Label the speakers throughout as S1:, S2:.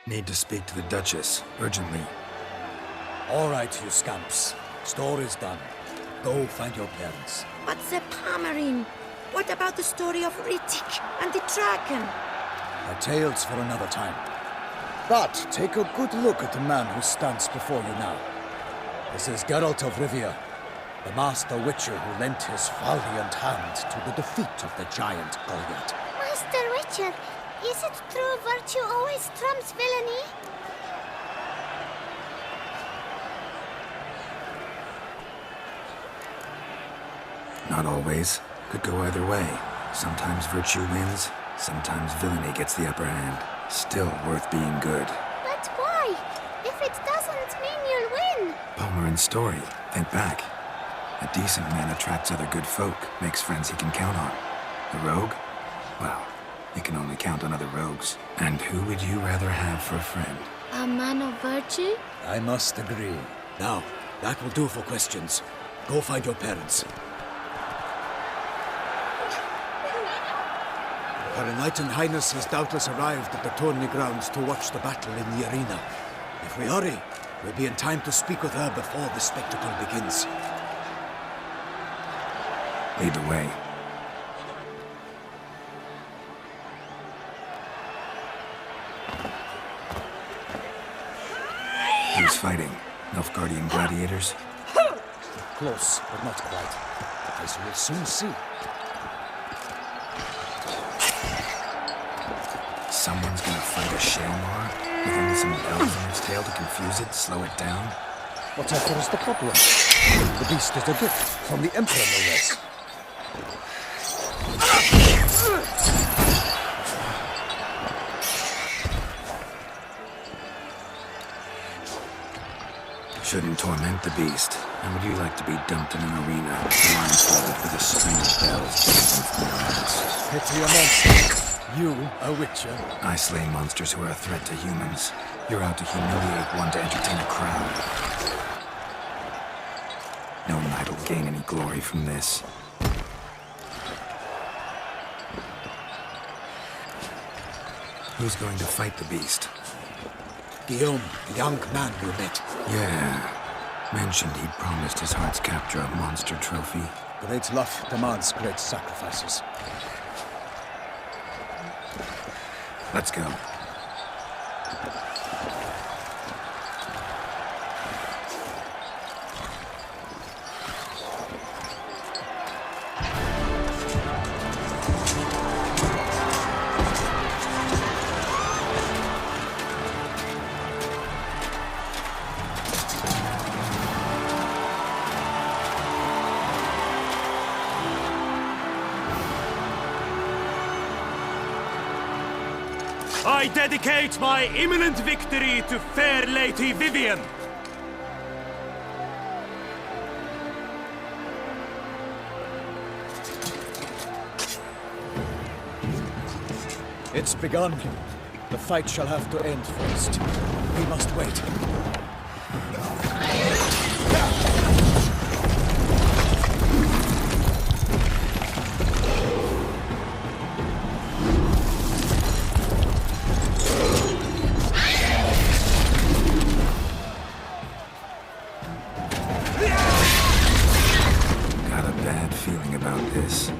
S1: Need to speak to the Duchess, urgently.
S2: All right, you scamps. Story's done. Go find your parents.
S3: But the Palmerine, what about the story of Rittik and the dragon?
S2: Our tales for another time. But take a good look at the man who stands before you now. This is Geralt of Rivia, the master witcher who lent his valiant hand to the defeat of the giant Goliath.
S4: Master Witcher, is it true virtue always trumps villainy?
S1: Not always. Could go either way. Sometimes virtue wins, sometimes villainy gets the upper hand. Still worth being good.
S4: But why? If it doesn't mean you'll win.
S1: Palmerin's story. Think back. A decent man attracts other good folk, makes friends he can count on. A rogue? Well, you can only count on other rogues. And who would you rather have for a friend?
S4: A man of virtue?
S2: I must agree. Now, that will do for questions. Go find your parents. Her Knight and Highness has doubtless arrived at the tourney grounds to watch the battle in the arena. If we hurry, we'll be in time to speak with her before the spectacle begins.
S1: Lead the way. Who's fighting? Nilfgaardian gladiators?
S2: Close, but not quite. As you will soon see.
S1: Someone's gonna fight a Shalmar with only some bells on its tail to confuse it, slow it down?
S2: Whatever is the problem? The beast is a gift from the Emperor, no less.
S1: Shouldn't torment the beast. How would you like to be dumped in an arena, blindfolded with a string of bells dangling from your ass?
S2: Pity a monster. You, a witcher?
S1: I slay monsters who are a threat to humans. You're out to humiliate one to entertain a crowd. No knight will gain any glory from this. Who's going to fight the beast?
S2: Guillaume, the young man you met.
S1: Yeah. Mentioned he'd promised his heart's capture a monster trophy.
S2: Great love demands great sacrifices.
S1: Let's go.
S5: I dedicate my imminent victory to fair Lady Vivienne.
S2: It's begun. The fight shall have to end first. We must wait.
S1: Got a bad feeling about this.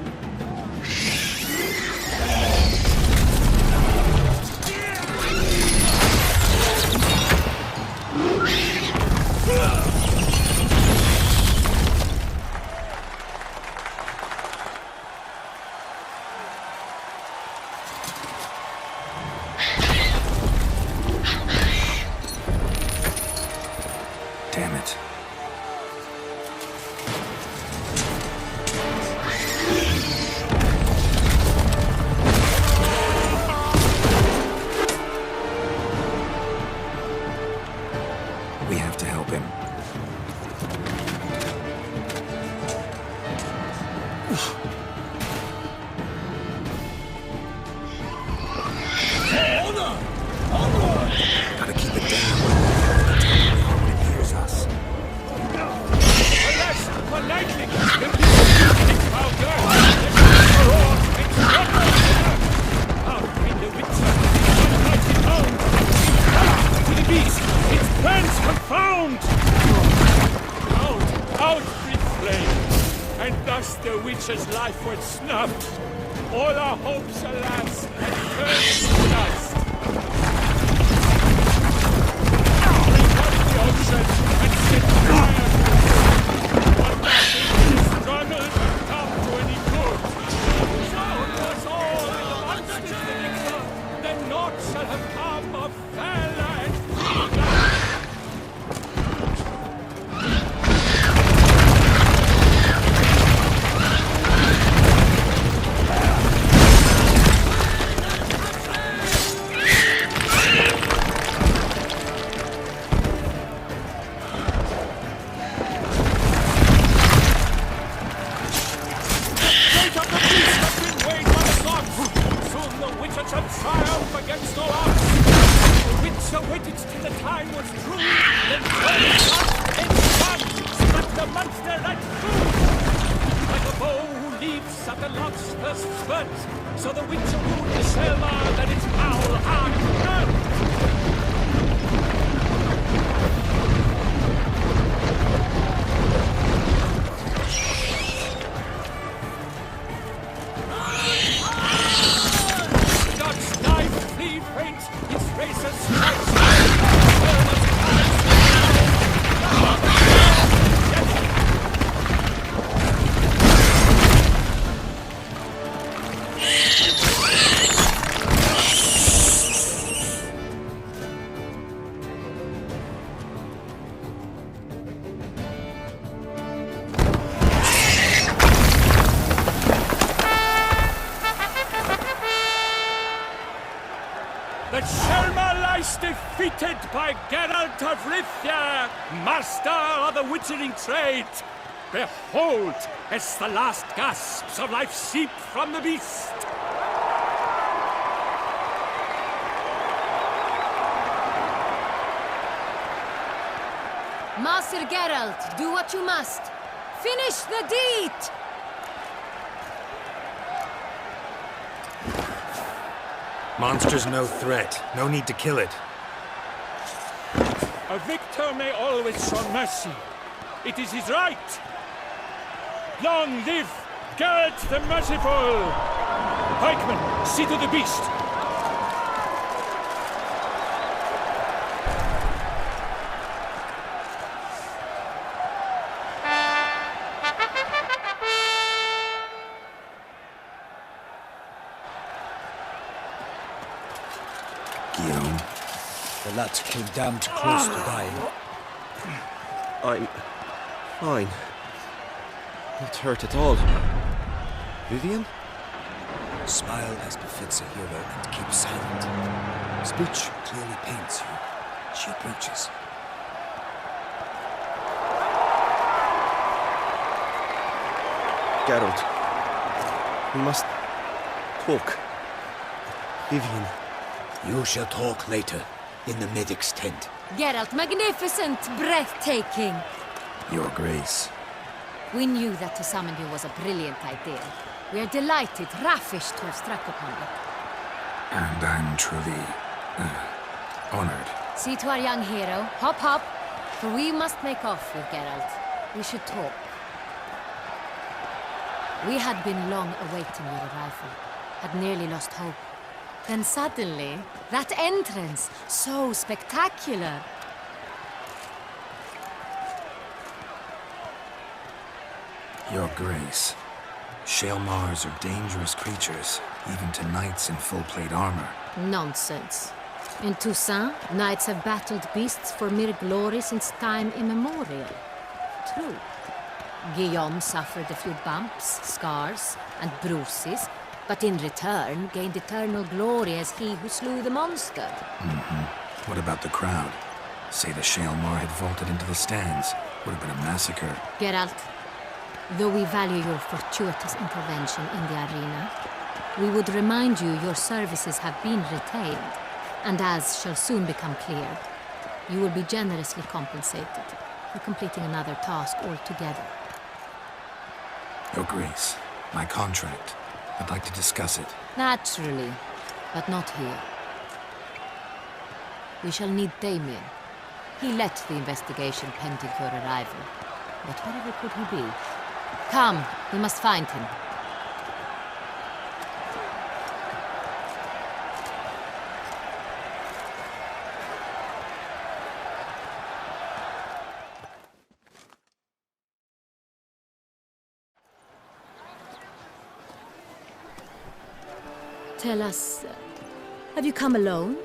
S5: life was snuffed. All our hopes, alas, had turned to dust. We got the ocean and set fire to it. But nothing struggled to come to any good. So was all in the monsters the victor, then naught shall have come of valor and freedom. So the witch ruled the Selma that its foul heart burned. Dodge, dive, flee, faint, its razor strikes. The Selma lies defeated by Geralt of Rivia, master of the witchering trade. Behold, as the last gasps of life seep from the beast.
S6: Master Geralt, do what you must. Finish the deed!
S1: Monster's no threat. No need to kill it.
S5: A victor may always show mercy. It is his right. Long live Geralt the Merciful! Pikeman, see to the beast.
S1: Guillaume.
S2: The lad came damned close to dying.
S7: I'm fine. Not hurt at all. Vivian?
S2: Smile as befits a hero and keep silent. Speech clearly pains you. She approaches.
S7: Geralt. We must talk. Vivian.
S2: You shall talk later, in the medic's tent.
S6: Geralt, magnificent, breathtaking.
S1: Your Grace.
S6: We knew that to summon you was a brilliant idea. We are delighted, ravished to have struck upon it.
S1: And I'm truly... honored.
S6: See to our young hero. Hop, hop. For we must make off with Geralt. We should talk. We had been long awaiting your arrival. Had nearly lost hope. Then suddenly, that entrance, so spectacular.
S1: Your Grace. Shaelmars are dangerous creatures, even to knights in full-plate armor.
S6: Nonsense. In Toussaint, knights have battled beasts for mere glory since time immemorial. True. Guillaume suffered a few bumps, scars, and bruises, but in return gained eternal glory as he who slew the monster.
S1: What about the crowd? Say the Shaelmar had vaulted into the stands. Would have been a massacre.
S6: Geralt, though we value your fortuitous intervention in the arena, we would remind you your services have been retained, and as shall soon become clear, you will be generously compensated for completing another task altogether.
S1: Your Grace, my contract. I'd like to discuss it.
S6: Naturally, but not here. We shall need Damien. He led the investigation pending your arrival. But wherever could he be? Come, we must find him. Tell us, have you come alone?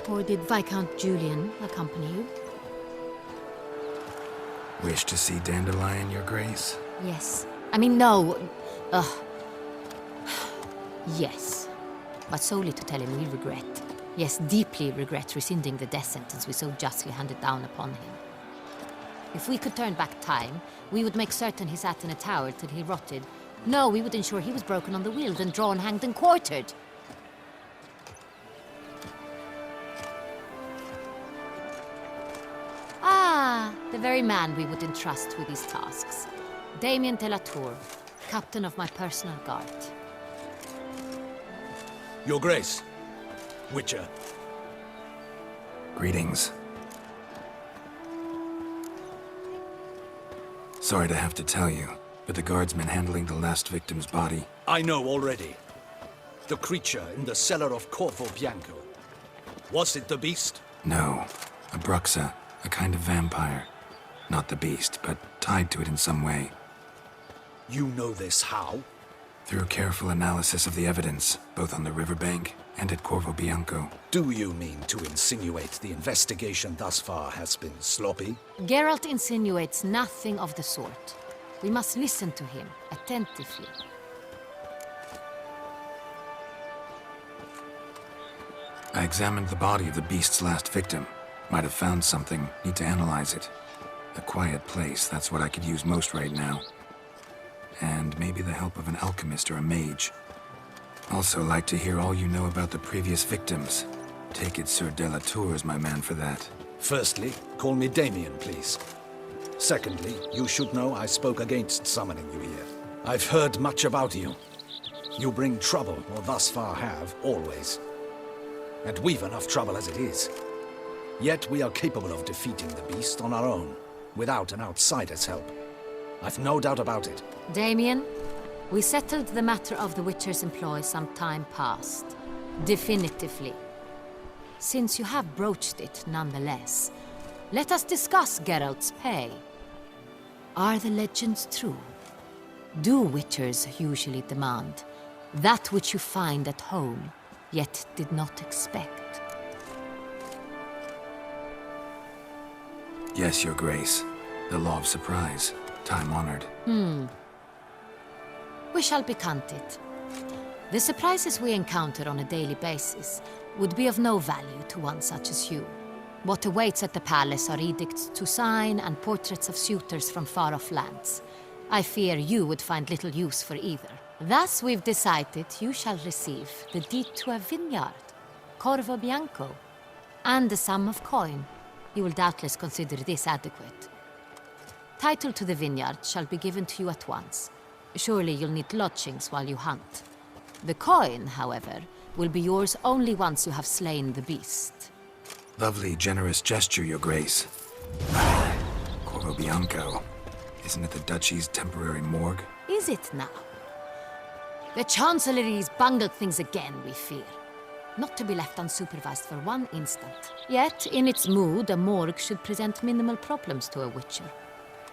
S6: Or did Viscount Julian accompany you?
S1: Wish to see Dandelion, Your Grace?
S6: Yes. I mean, no. Yes. But solely to tell him we regret. Yes, deeply regret rescinding the death sentence we so justly handed down upon him. If we could turn back time, we would make certain he sat in a tower till he rotted. No, we would ensure he was broken on the wheel, then drawn, hanged, and quartered. Ah, the very man we would entrust with these tasks. Damien de la Tour, captain of my personal guard.
S2: Your Grace. Witcher.
S1: Greetings. Sorry to have to tell you, but the guardsman handling the last victim's body...
S2: I know already. The creature in the cellar of Corvo Bianco. Was it the beast?
S1: No, a Bruxa, a kind of vampire. Not the beast, but tied to it in some way.
S2: You know this how?
S1: Through careful analysis of the evidence, both on the riverbank and at Corvo Bianco.
S2: Do you mean to insinuate the investigation thus far has been sloppy?
S6: Geralt insinuates nothing of the sort. We must listen to him attentively.
S1: I examined the body of the beast's last victim. Might have found something, need to analyze it. A quiet place, that's what I could use most right now. And maybe the help of an alchemist or a mage. Also like to hear all you know about the previous victims. Take it Sir de la Tour is my man for that.
S2: Firstly, call me Damien, please. Secondly, you should know I spoke against summoning you here. I've heard much about you. You bring trouble, or thus far have, always. And we've enough trouble as it is. Yet we are capable of defeating the beast on our own, without an outsider's help. I've no doubt about it.
S6: Damien, we settled the matter of the Witcher's employ some time past. Definitively. Since you have broached it nonetheless, let us discuss Geralt's pay. Are the legends true? Do Witchers usually demand that which you find at home, yet did not expect?
S1: Yes, Your Grace. The law of surprise. Time-honored.
S6: We shall be content. The surprises we encounter on a daily basis would be of no value to one such as you. What awaits at the palace are edicts to sign and portraits of suitors from far-off lands. I fear you would find little use for either. Thus we've decided you shall receive the deed to a vineyard, Corvo Bianco, and a sum of coin. You will doubtless consider this adequate. Title to the vineyard shall be given to you at once. Surely you'll need lodgings while you hunt. The coin, however, will be yours only once you have slain the beast.
S1: Lovely, generous gesture, Your Grace. Corvo Bianco. Isn't it the Duchy's temporary morgue?
S6: Is it now? The Chancellery's bungled things again, we fear. Not to be left unsupervised for one instant. Yet, in its mood, a morgue should present minimal problems to a Witcher.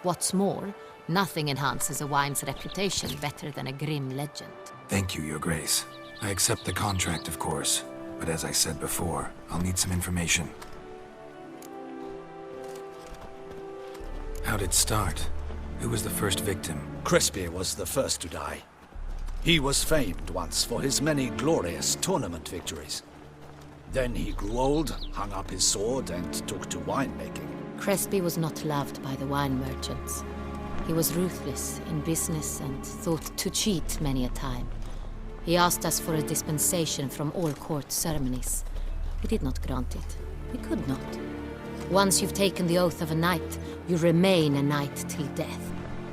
S6: What's more, nothing enhances a wine's reputation better than a grim legend.
S1: Thank you, Your Grace. I accept the contract, of course. But as I said before, I'll need some information. How'd it start? Who was the first victim?
S2: Crespi was the first to die. He was famed once for his many glorious tournament victories. Then he grew old, hung up his sword, and took to winemaking.
S6: Crespi was not loved by the wine merchants. He was ruthless in business and thought to cheat many a time. He asked us for a dispensation from all court ceremonies. We did not grant it. We could not. Once you've taken the oath of a knight, you remain a knight till death.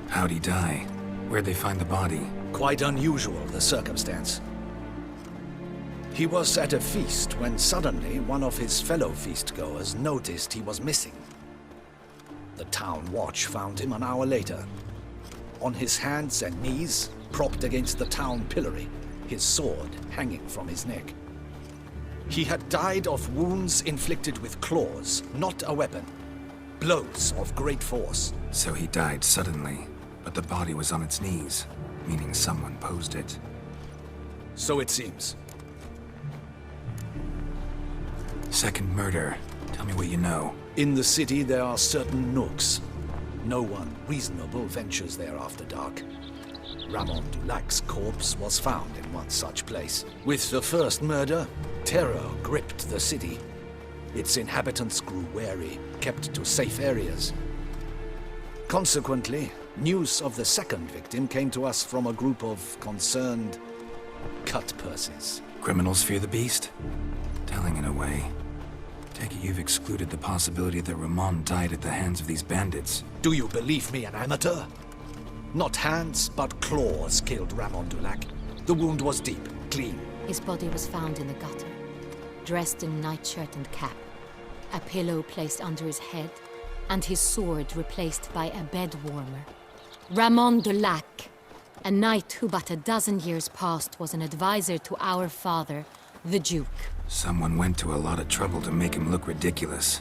S1: How'd he die? Where'd they find the body?
S2: Quite unusual, the circumstance. He was at a feast when suddenly one of his fellow feastgoers noticed he was missing. The town watch found him an hour later. On his hands and knees, propped against the town pillory, his sword hanging from his neck. He had died of wounds inflicted with claws, not a weapon. Blows of great force.
S1: So he died suddenly, but the body was on its knees, meaning someone posed it.
S2: So it seems.
S1: Second murder. Tell me what you know.
S2: In the city, there are certain nooks. No one reasonable ventures there after dark. Ramon Dulac's corpse was found in one such place. With the first murder, terror gripped the city. Its inhabitants grew wary, kept to safe areas. Consequently, news of the second victim came to us from a group of concerned cut-purses.
S1: Criminals fear the beast? Telling in a way. Take it you've excluded the possibility that Ramon died at the hands of these bandits.
S2: Do you believe me an amateur? Not hands, but claws killed Ramon Dulac. The wound was deep, clean.
S6: His body was found in the gutter, dressed in nightshirt and cap, a pillow placed under his head, and his sword replaced by a bed warmer. Ramon Dulac, a knight who but a dozen years past was an advisor to our father, the Duke.
S1: Someone went to a lot of trouble to make him look ridiculous.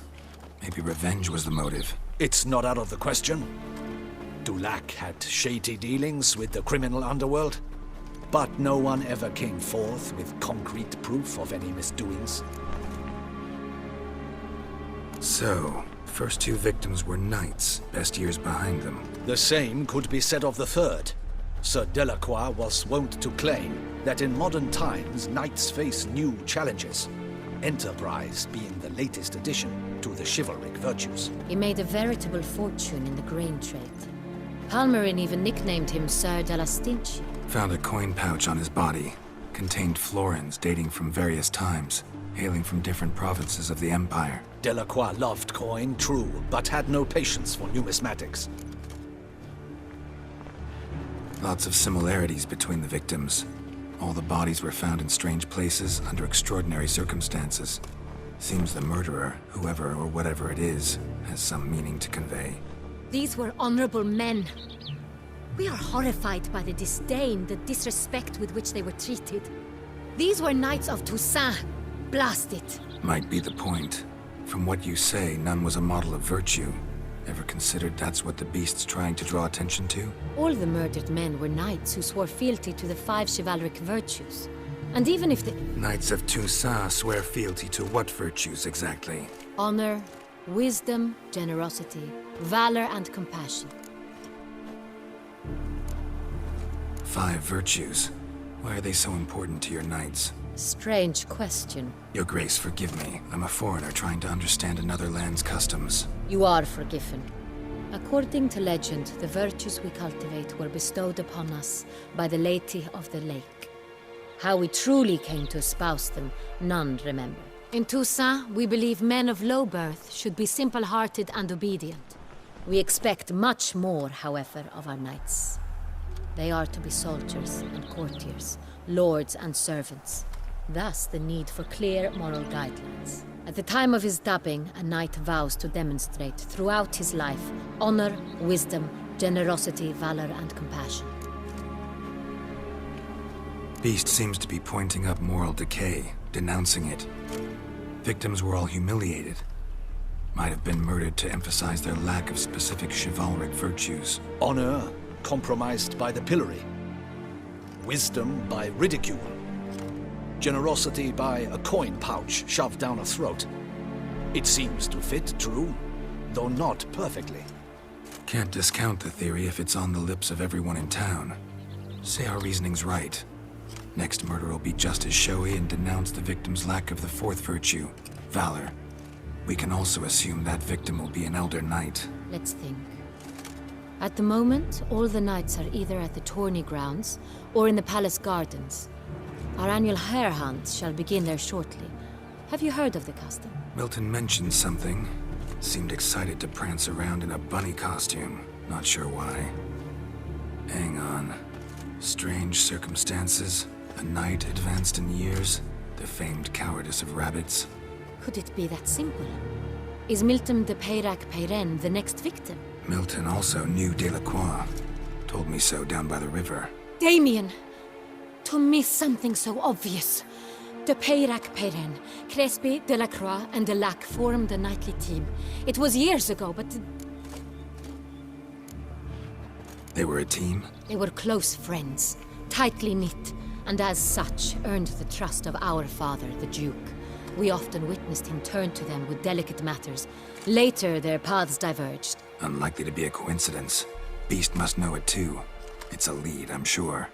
S1: Maybe revenge was the motive.
S2: It's not out of the question. Dulac had shady dealings with the criminal underworld, but no one ever came forth with concrete proof of any misdoings.
S1: So, first two victims were knights, best years behind them.
S2: The same could be said of the third. Sir Delacroix was wont to claim that in modern times knights face new challenges, enterprise being the latest addition to the chivalric virtues.
S6: He made a veritable fortune in the grain trade. Palmerin even nicknamed him Sir de la Stinchi.
S1: Found a coin pouch on his body. Contained florins dating from various times, hailing from different provinces of the Empire.
S2: Delacroix loved coin, true, but had no patience for numismatics.
S1: Lots of similarities between the victims. All the bodies were found in strange places under extraordinary circumstances. Seems the murderer, whoever or whatever it is, has some meaning to convey.
S6: These were honorable men. We are horrified by the disdain, the disrespect with which they were treated. These were knights of Toussaint. Blast it.
S1: Might be the point. From what you say, none was a model of virtue. Ever considered that's what the beast's trying to draw attention to?
S6: All the murdered men were knights who swore fealty to the 5 chivalric virtues. And even if the
S1: Knights of Toussaint swear fealty to what virtues exactly?
S6: honor, wisdom, generosity, valor, and compassion.
S1: 5 virtues. Why are they so important to your knights?
S6: Strange question.
S1: Your Grace, forgive me. I'm a foreigner trying to understand another land's customs.
S6: You are forgiven. According to legend, the virtues we cultivate were bestowed upon us by the Lady of the Lake. How we truly came to espouse them, none remember. In Toussaint, we believe men of low birth should be simple-hearted and obedient. We expect much more, however, of our knights. They are to be soldiers and courtiers, lords and servants. Thus, the need for clear moral guidelines. At the time of his dubbing, a knight vows to demonstrate throughout his life honor, wisdom, generosity, valor, and compassion.
S1: Beast seems to be pointing up moral decay, denouncing it. Victims were all humiliated. Might have been murdered to emphasize their lack of specific chivalric virtues.
S2: Honor compromised by the pillory. Wisdom by ridicule. Generosity by a coin pouch shoved down a throat. It seems to fit, true, though not perfectly.
S1: Can't discount the theory if it's on the lips of everyone in town. Say our reasoning's right. Next murder will be just as showy and denounce the victim's lack of the 4th virtue, valor. We can also assume that victim will be an elder knight.
S6: Let's think. At the moment, all the knights are either at the tourney grounds or in the palace gardens. Our annual hare hunt shall begin there shortly. Have you heard of the custom?
S1: Milton mentioned something. Seemed excited to prance around in a bunny costume. Not sure why. Hang on. Strange circumstances. A knight advanced in years. The famed cowardice of rabbits.
S6: Could it be that simple? Is Milton de Peyrac-Peyren the next victim?
S1: Milton also knew Delacroix. Told me so down by the river.
S6: Damien! To miss something so obvious. De Peyrac-Peyren, Crespi, Delacroix, and Delac formed a knightly team. It was years ago, but
S1: They were a team?
S6: they were close friends, tightly knit. and as such earned the trust of our father, the Duke. We often witnessed him turn to them with delicate matters. Later, their paths diverged.
S1: Unlikely to be a coincidence. Beast must know it too. It's a lead, I'm sure.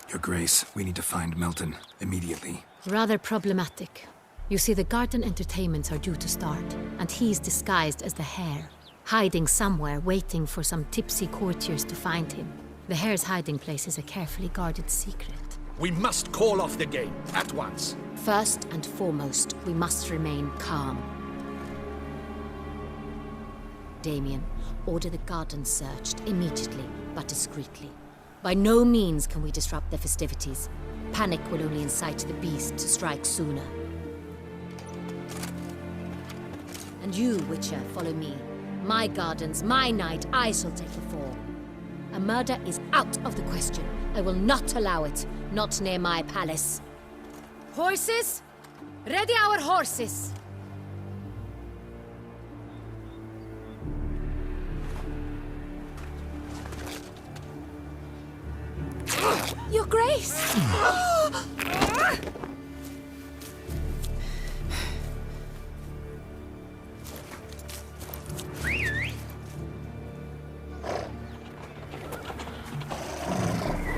S1: Your Grace, we need to find Milton immediately.
S6: Rather problematic. You see, the garden entertainments are due to start, and he's disguised as the Hare, hiding somewhere, waiting for some tipsy courtiers to find him. The Hare's hiding place is a carefully guarded secret.
S8: We must call off the game, at once.
S6: First and foremost, we must remain calm. Damien, order the garden searched immediately, but discreetly. By no means can we disrupt the festivities. Panic will only incite the beast to strike sooner. And you, Witcher, follow me. My gardens, my night, I shall take the fall. A murder is out of the question. I will not allow it. Not near my palace. Horses? Ready our horses! Your Grace!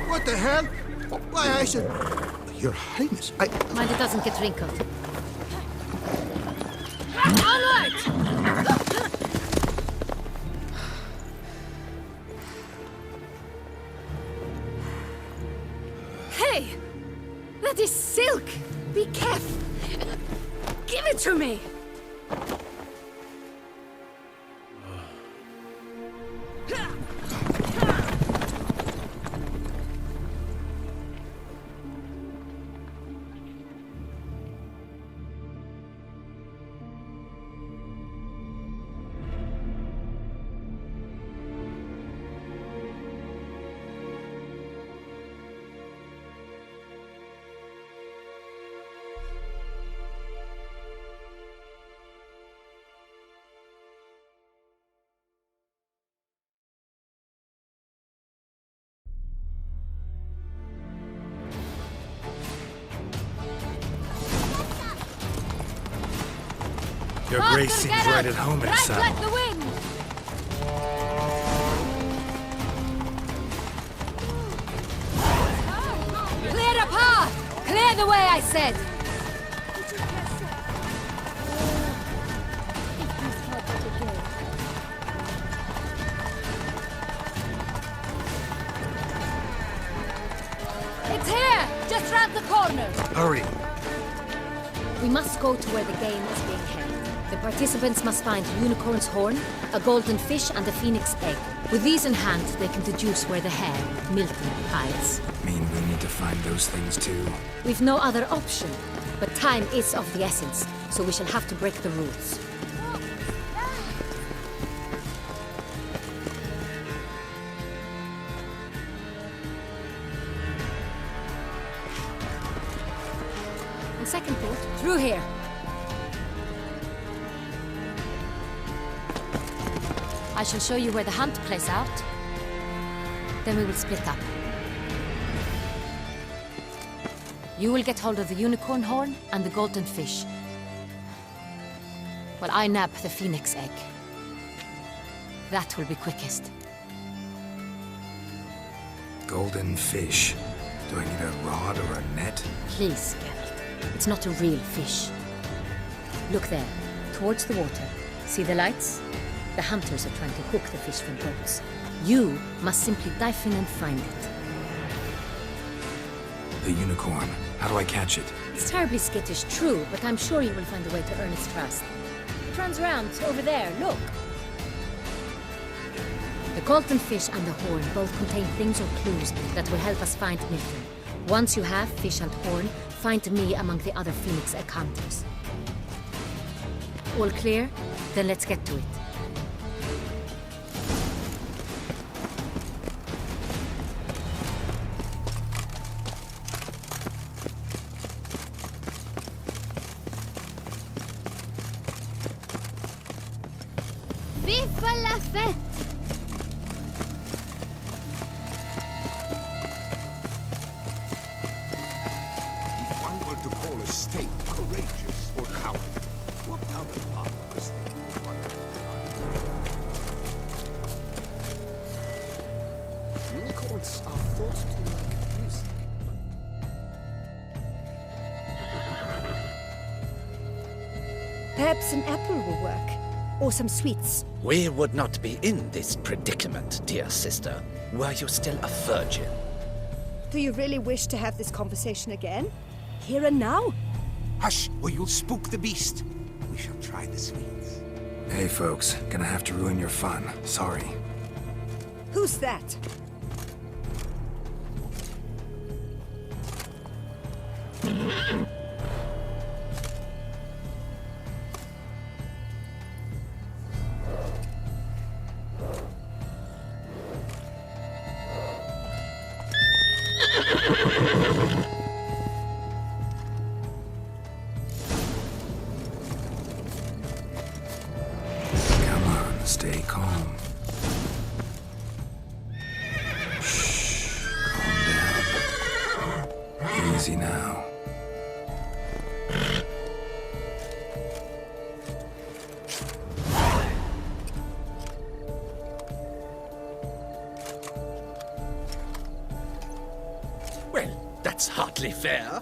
S9: What the hell? Why, I should... Your Highness,
S6: Mind it doesn't get wrinkled. Onward! Hey! That is silk! Be careful! Give it to me!
S1: Your Grace seems right at home in
S6: Right
S1: saddle.
S6: like the wind! Clear the path! Clear the way, I said! It's here! Just round the corner!
S1: Hurry!
S6: We must go to where the game is being held. The participants must find a unicorn's horn, a golden fish, and a phoenix egg. With these in hand, they can deduce where the Hare, Milton, hides.
S1: Mean we need to find those things too?
S6: We've no other option. But time is of the essence, so we shall have to break the rules. On second thought, through here. I shall show you where the hunt plays out. Then we will split up. You will get hold of the unicorn horn and the golden fish, while I nab the phoenix egg. That will be quickest.
S1: Golden fish. Do I need a rod or a net?
S6: Please, Geralt. It's not a real fish. Look there, towards the water. See the lights? The hunters are trying to hook the fish from boats. You must simply dive in and find it.
S1: The unicorn. How do I catch it?
S6: It's terribly skittish, true, but I'm sure you will find a way to earn its trust. It runs around over there, look. The golden fish and the horn both contain things or clues that will help us find Milton. Once you have fish and horn, find me among the other phoenix egg hunters. All clear? Then let's get to it.
S4: Vive la fête!
S9: stay courageous or coward? What other path is there?
S8: Unicorns are thought to like music.
S3: Perhaps an apple will work. Or some sweets.
S8: We would not be in this predicament, dear sister, were you still a virgin.
S3: Do you really wish to have this conversation again? Here and now?
S9: Hush, or you'll spook the beast. We shall try the sweets.
S1: Hey, folks. Gonna have to ruin your fun. Sorry.
S3: Who's that?
S1: Come on, stay calm. Shh. Calm down. Easy now.
S8: Well, that's hardly fair.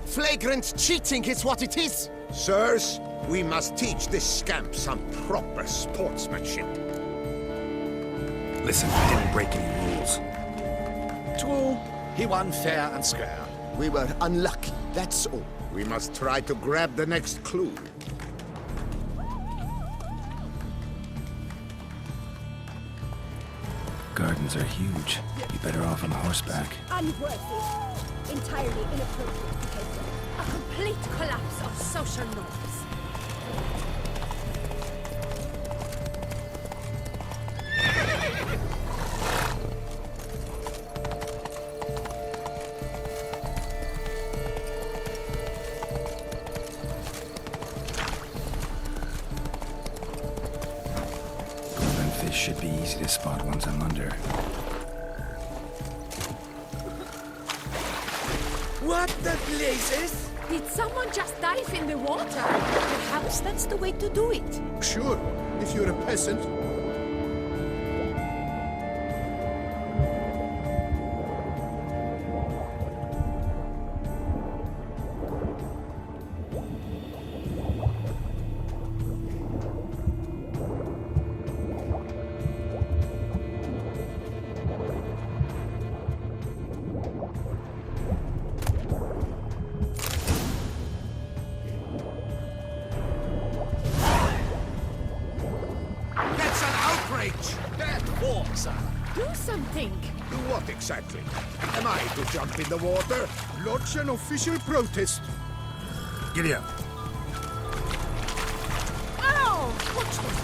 S9: Flagrant cheating is what it is! Sirs, we must teach this scamp some proper sportsmanship.
S1: Listen, I didn't break any rules.
S8: True, he won fair and square.
S9: We were unlucky, that's all. We must try to grab the next clue.
S1: Gardens are huge. Be better off on horseback.
S3: Unworthy. Entirely inappropriate behavior. A complete collapse of social norms.
S1: Golden fish should be easy to spot once I'm under.
S8: What the blazes?
S3: Did someone just dive in the water? Perhaps that's the way to do it.
S9: Sure, if you're a peasant. That's an outrage!
S8: Bad form, sir.
S3: Do something.
S9: Do what exactly? Am I to jump in the water? Lodge an official protest.
S1: Giddy up.
S3: Ow! Watch this.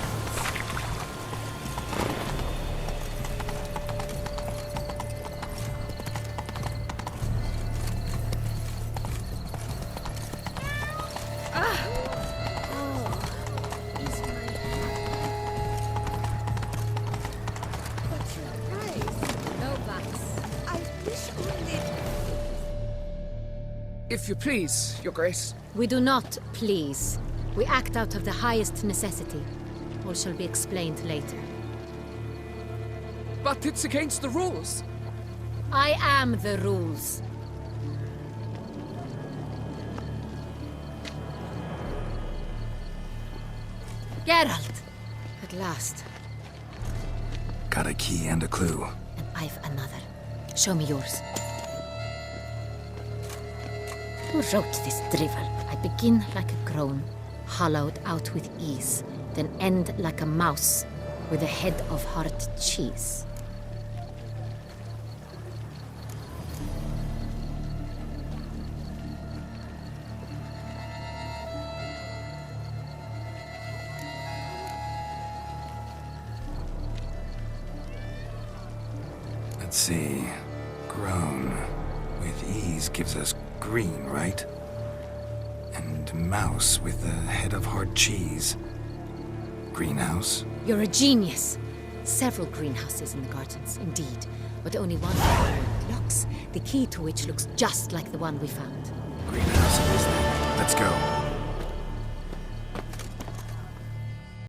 S6: No buts.
S10: If you please, Your Grace.
S6: We do not please. We act out of the highest necessity. All shall be explained later.
S10: But it's against the rules.
S6: I am the rules. Geralt! At last.
S1: Got a key and a clue.
S6: And I've another. Show me yours. Who wrote this drivel? I begin like a groan, hollowed out with ease, then end like a mouse with a head of hard cheese.
S1: Let's see. Grown. With ease gives us green, right? And mouse with a head of hard cheese. Greenhouse?
S6: You're a genius. Several greenhouses in the gardens, indeed, but only one with locks the key to which looks just like the one we found.
S1: Greenhouse it is then. Let's go.